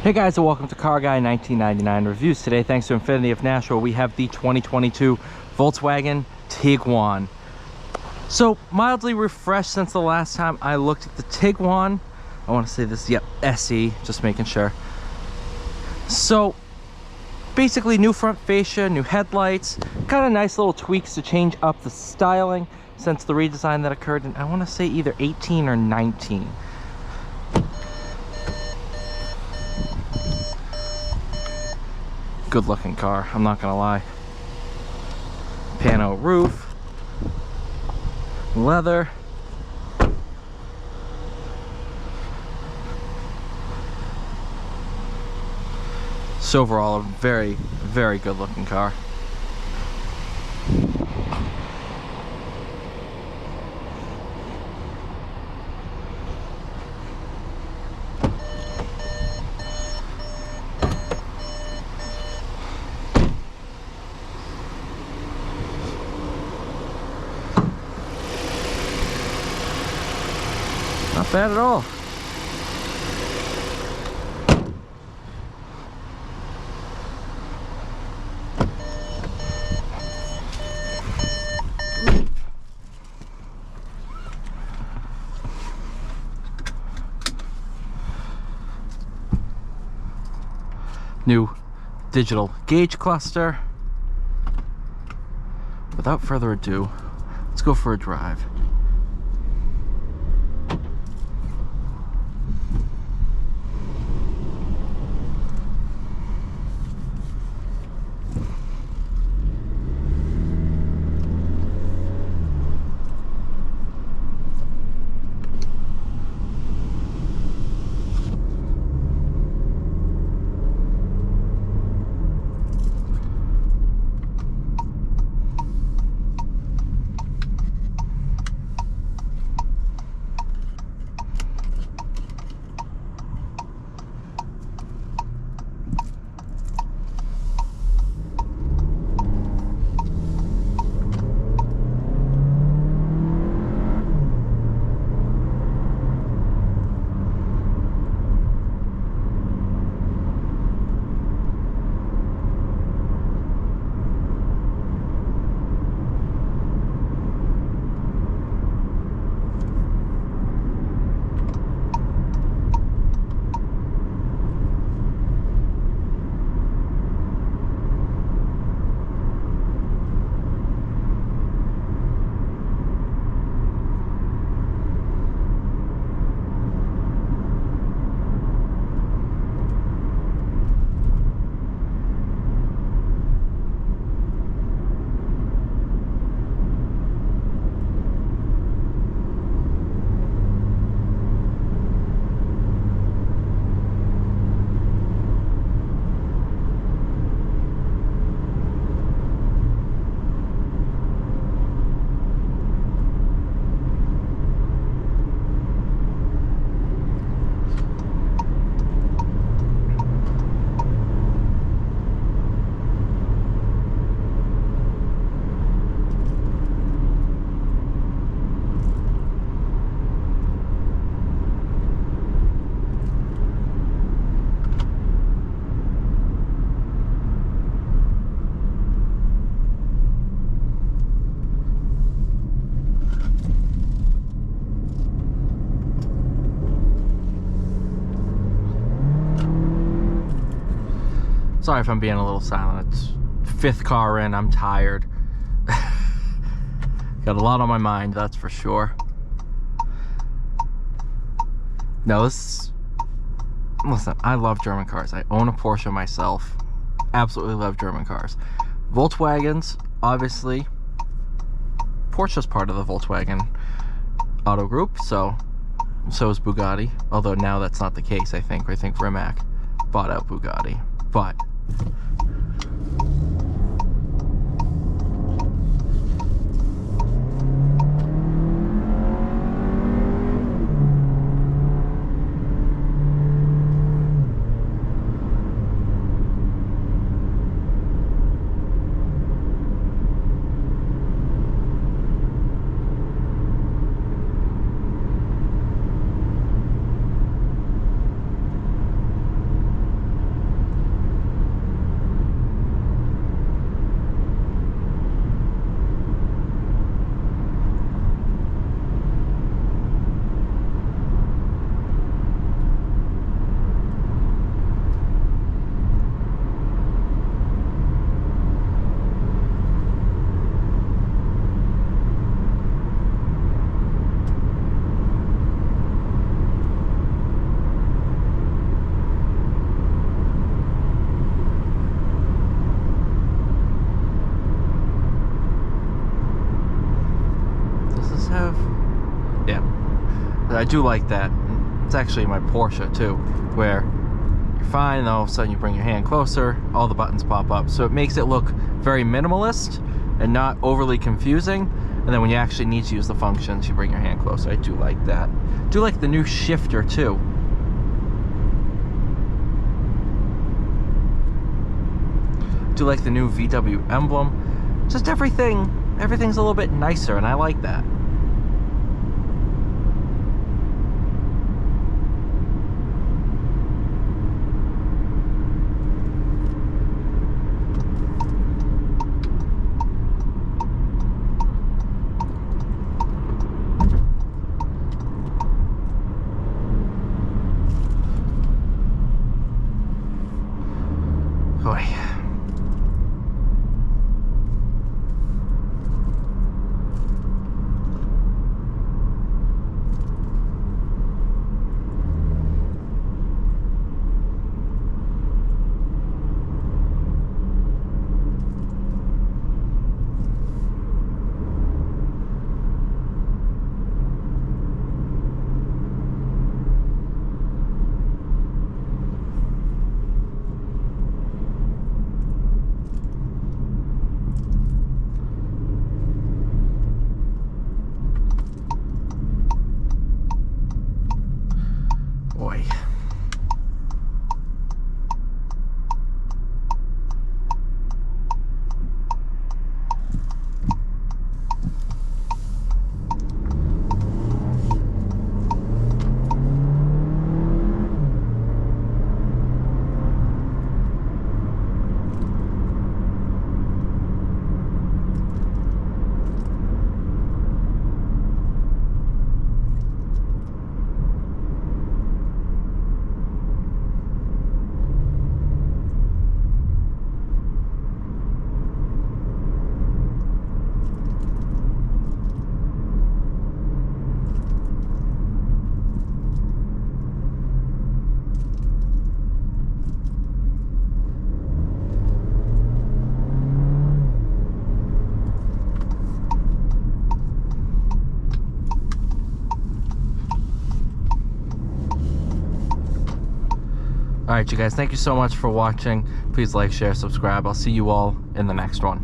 Hey guys, and welcome to Car Guy 1999 Reviews. Today, thanks to Infinity of Nashville, we have the 2022 Volkswagen Tiguan. So, mildly refreshed since the last time I looked at the Tiguan. I want to say this, yep, SE, just making sure. So, basically new front fascia, new headlights, kind of nice little tweaks to change up the styling since the redesign that occurred in, I want to say, either 18 or 19. Good looking car, I'm not gonna lie. Pano roof, leather, so overall a very, very good looking car. Not bad at all. New digital gauge cluster. Without further ado, let's go for a drive. Sorry if I'm being a little silent. It's fifth car in, I'm tired. Got a lot on my mind, that's for sure. No, listen, I love German cars. I own a Porsche myself. Absolutely love German cars. Volkswagens, obviously. Porsche's part of the Volkswagen auto group, so is Bugatti. Although now that's not the case, I think. I think Rimac bought out Bugatti. But I do like that. It's actually my Porsche too, where you're fine, and all of a sudden you bring your hand closer, all the buttons pop up. So it makes it look very minimalist and not overly confusing. And then when you actually need to use the functions, you bring your hand closer. I do like that. I do like the new shifter too. I do like the new VW emblem. Just everything's a little bit nicer, and I like that. Boy. Alright, you guys, thank you so much for watching. Please like, share, subscribe. I'll see you all in the next one.